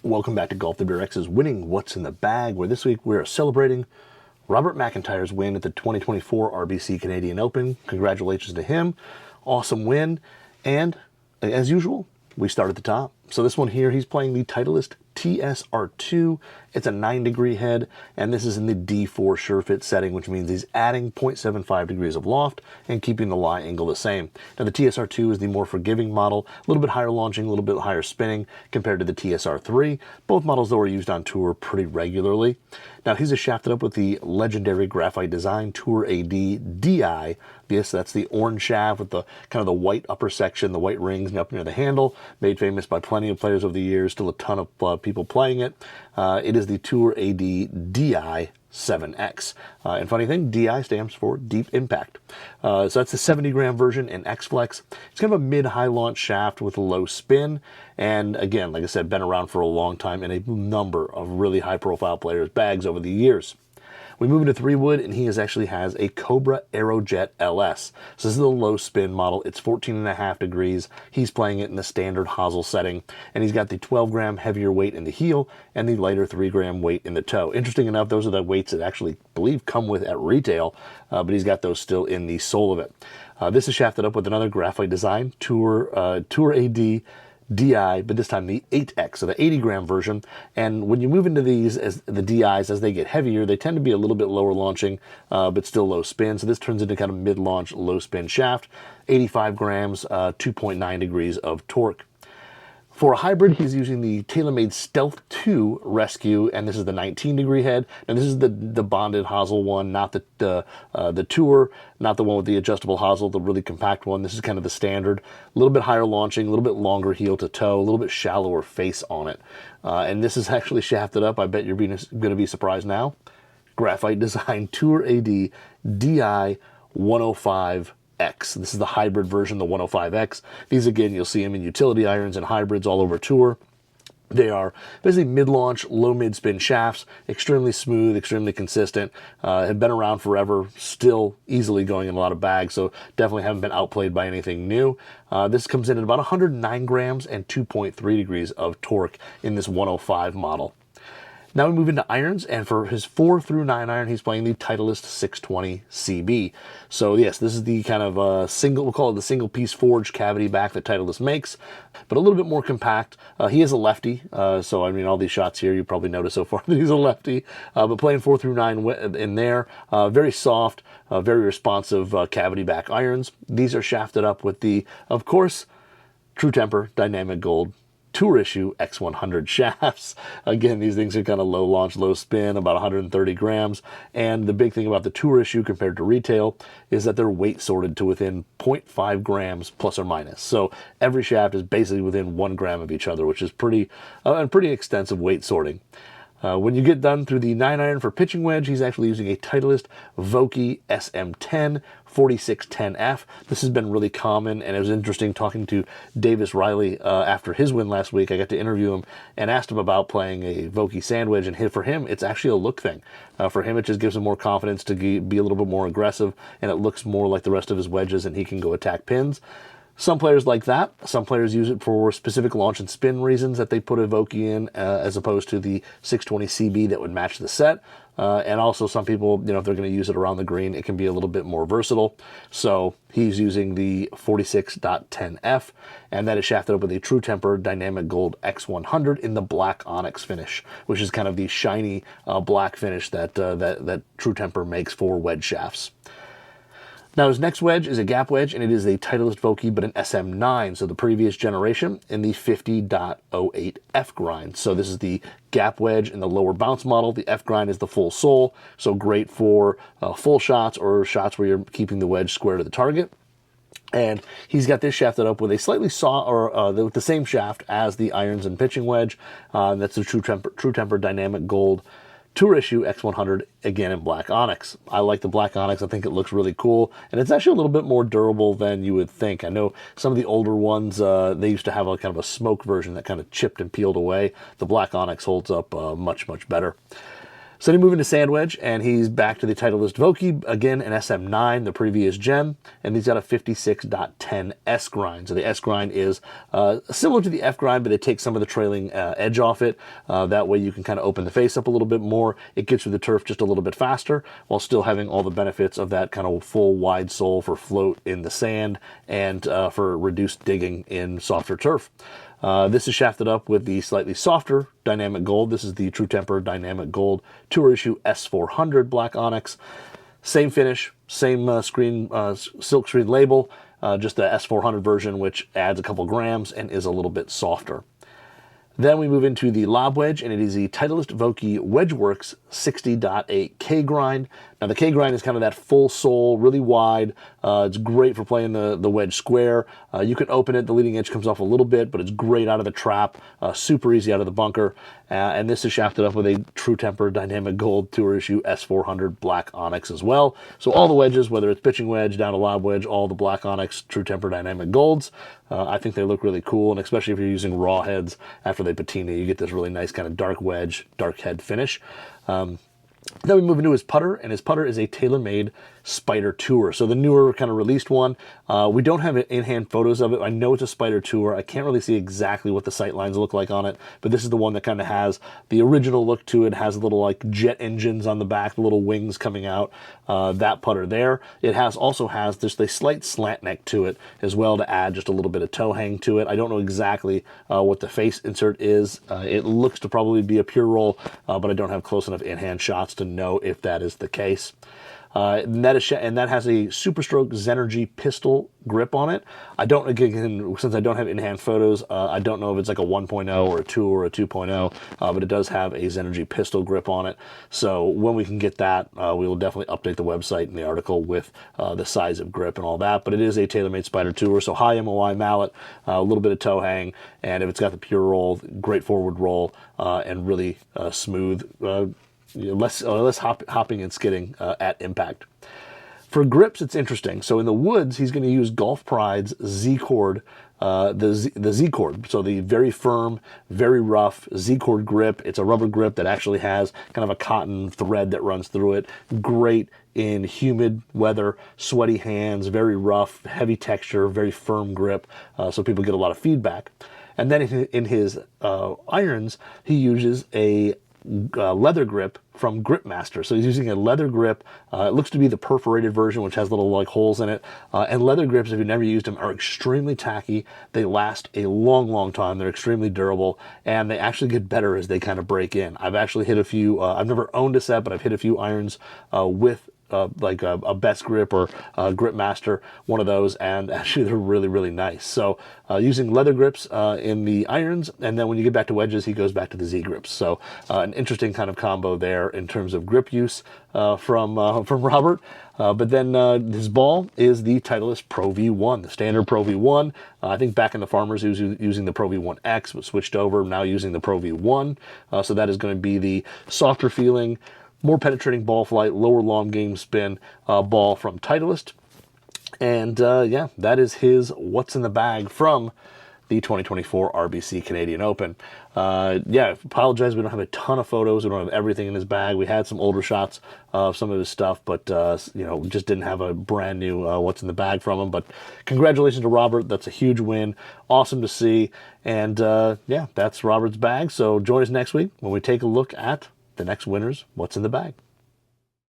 Welcome back to GolfWRX's Winning What's in the Bag, where this week we're celebrating Robert MacIntyre's win at the 2024 RBC Canadian Open. Congratulations to him. Awesome win. And as usual, we start at the top. So this one here, he's playing the Titleist TSR2. It's a 9-degree head, and this is in the D4 SureFit setting, which means he's adding 0.75 degrees of loft and keeping the lie angle the same. Now the TSR2 is the more forgiving model, a little bit higher launching, a little bit higher spinning compared to the TSR3. Both models though are used on tour pretty regularly. Now he's shafted up with the legendary Graphite design Tour AD DI. Yes, that's the orange shaft with the kind of the white upper section, the white rings up near the handle, made famous by plenty of players over the years, still a ton of people playing it. It is the Tour AD DI 7X. And funny thing, DI stands for Deep Impact. So that's the 70-gram version in X-Flex. It's kind of a mid-high launch shaft with a low spin. And again, like I said, been around for a long time in a number of really high-profile players' bags over the years. We move into 3-wood, and he actually has a Cobra Aerojet LS. So this is a low spin model. It's 14.5 degrees. He's playing it in the standard hosel setting, and he's got the 12-gram heavier weight in the heel and the lighter 3-gram weight in the toe. Interesting enough, those are the weights that actually, I believe, come with at retail, but he's got those still in the sole of it. This is shafted up with another Graphite design, Tour AD DI, but this time the 8X, so the 80-gram version. And when you move into these, as the DIs, as they get heavier, they tend to be a little bit lower launching, but still low spin. So this turns into kind of mid-launch, low spin shaft, 85 grams, 2.9 degrees of torque. For a hybrid, he's using the TaylorMade Stealth 2 Rescue, and this is the 19-degree head. And this is the bonded hosel one, not the Tour, not the one with the adjustable hosel, the really compact one. This is kind of the standard. A little bit higher launching, a little bit longer heel to toe, a little bit shallower face on it. And this is actually shafted up. I bet you're going to be surprised now. Graphite design Tour AD DI 105 X. This is the hybrid version, the 105X. These, again, you'll see them in utility irons and hybrids all over tour. They are basically mid-launch, low mid-spin shafts, extremely smooth, extremely consistent, have been around forever, still easily going in a lot of bags, so definitely haven't been outplayed by anything new. This comes in at about 109 grams and 2.3 degrees of torque in this 105 model. Now we move into irons, and for his 4 through 9 iron, he's playing the Titleist 620 CB. So yes, this is the kind of single, we'll call it the single-piece forged cavity back that Titleist makes, but a little bit more compact. He is a lefty, so I mean, all these shots here, you probably noticed so far that he's a lefty, but playing 4 through 9 in there, very soft, very responsive cavity back irons. These are shafted up with the, of course, True Temper Dynamic Gold Tour issue X100 shafts. Again, these things are kind of low launch, low spin, about 130 grams. And the big thing about the Tour issue compared to retail is that they're weight sorted to within 0.5 grams plus or minus. So every shaft is basically within 1 gram of each other, which is pretty extensive weight sorting. When you get done through the 9 iron for pitching wedge, he's actually using a Titleist Vokey SM10 4610F. This has been really common, and it was interesting talking to Davis Riley after his win last week. I got to interview him and asked him about playing a Vokey sand wedge, and for him, it's actually a look thing. For him, it just gives him more confidence to be a little bit more aggressive, and it looks more like the rest of his wedges, and he can go attack pins. Some players like that. Some players use it for specific launch and spin reasons that they put a Vokey in as opposed to the 620 CB that would match the set. And also some people, if they're going to use it around the green, it can be a little bit more versatile. So he's using the 46.10F, and that is shafted up with a True Temper Dynamic Gold X100 in the black Onyx finish, which is kind of the shiny black finish that True Temper makes for wedge shafts. Now his next wedge is a gap wedge, and it is a Titleist Vokey, but an SM9, so the previous generation, in the 50.08 F grind. So this is the gap wedge in the lower bounce model. The F grind is the full sole, so great for full shots or shots where you're keeping the wedge square to the target. And he's got this shafted up with a slightly with the same shaft as the irons and pitching wedge. That's the True Temper Dynamic Gold Tour issue X100, again in black Onyx. I like the black Onyx. I think it looks really cool, and it's actually a little bit more durable than you would think. I know some of the older ones, they used to have a kind of a smoke version that kind of chipped and peeled away. The black Onyx holds up much, much better. So then we move into sand wedge, and he's back to the Titleist Vokey, again an SM9, the previous gen, and he's got a 56.10 S grind. So the S grind is similar to the F grind, but they take some of the trailing edge off it. That way you can kind of open the face up a little bit more. It gets through the turf just a little bit faster, while still having all the benefits of that kind of full wide sole for float in the sand and for reduced digging in softer turf. This is shafted up with the slightly softer Dynamic Gold. This is the True Temper Dynamic Gold Tour Issue S400 Black Onyx. Same finish, same screen, silk screen label, just the S400 version, which adds a couple grams and is a little bit softer. Then we move into the lob wedge, and it is the Titleist Vokey WedgeWorks 60.8 K grind. Now the K grind is kind of that full sole, really wide. It's great for playing the wedge square. You can open it, the leading edge comes off a little bit, but it's great out of the trap, super easy out of the bunker. And this is shafted up with a True Temper Dynamic Gold Tour Issue S400 Black Onyx as well. So all the wedges, whether it's pitching wedge, down to lob wedge, all the Black Onyx True Temper Dynamic Golds. I think they look really cool, and especially if you're using raw heads after they patina, you get this really nice kind of dark wedge, dark head finish. Then we move into his putter, and his putter is a TaylorMade Spider Tour. So the newer kind of released one. We don't have in-hand photos of it. I know it's a Spider Tour. I can't really see exactly what the sight lines look like on it, but this is the one that kind of has the original look to it. It has little like jet engines on the back, the little wings coming out. That putter there. It also has just a slight slant neck to it as well to add just a little bit of toe hang to it. I don't know exactly what the face insert is. It looks to probably be a pure roll, but I don't have close enough in-hand shots to know if that is the case. And that has a SuperStroke Zenergy pistol grip on it. I don't, again, since I don't have in-hand photos, I don't know if it's like a 1.0 or a 2 or a 2.0, but it does have a Zenergy pistol grip on it. So when we can get that, we will definitely update the website and the article with the size of grip and all that. But it is a TaylorMade Spider Tour, so high MOI mallet, a little bit of toe hang, and if it's got the pure roll, great forward roll, and really smooth, less hopping and skidding at impact. For grips, it's interesting. So in the woods, he's going to use Golf Pride's Z-Cord, the Z-Cord. So the very firm, very rough Z-Cord grip. It's a rubber grip that actually has kind of a cotton thread that runs through it. Great in humid weather, sweaty hands, very rough, heavy texture, very firm grip. So people get a lot of feedback. And then in his irons, he uses a leather grip from Gripmaster. So he's using a leather grip. It looks to be the perforated version, which has little like holes in it. And leather grips, if you've never used them, are extremely tacky. They last a long, long time. They're extremely durable, and they actually get better as they kind of break in. I've actually hit a few, I've never owned a set, but I've hit a few irons with like a Best Grip or Gripmaster, one of those, and actually they're really, really nice. So using leather grips in the irons, and then when you get back to wedges, he goes back to the Z grips. So an interesting kind of combo there in terms of grip use from Robert. But then his ball is the Titleist Pro V1, the standard Pro V1. I think back in the Farmers, he was using the Pro V1X, but switched over, now using the Pro V1. So that is going to be the softer feeling, more penetrating ball flight, lower long game spin ball from Titleist. And yeah, that is his what's in the bag from the 2024 RBC Canadian Open. Yeah, apologize, we don't have a ton of photos, we don't have everything in his bag. We had some older shots of some of his stuff, but you know, just didn't have a brand new what's in the bag from him. But congratulations to Robert, that's a huge win, awesome to see. And yeah, that's Robert's bag. So join us next week when we take a look at the next winner's what's in the bag.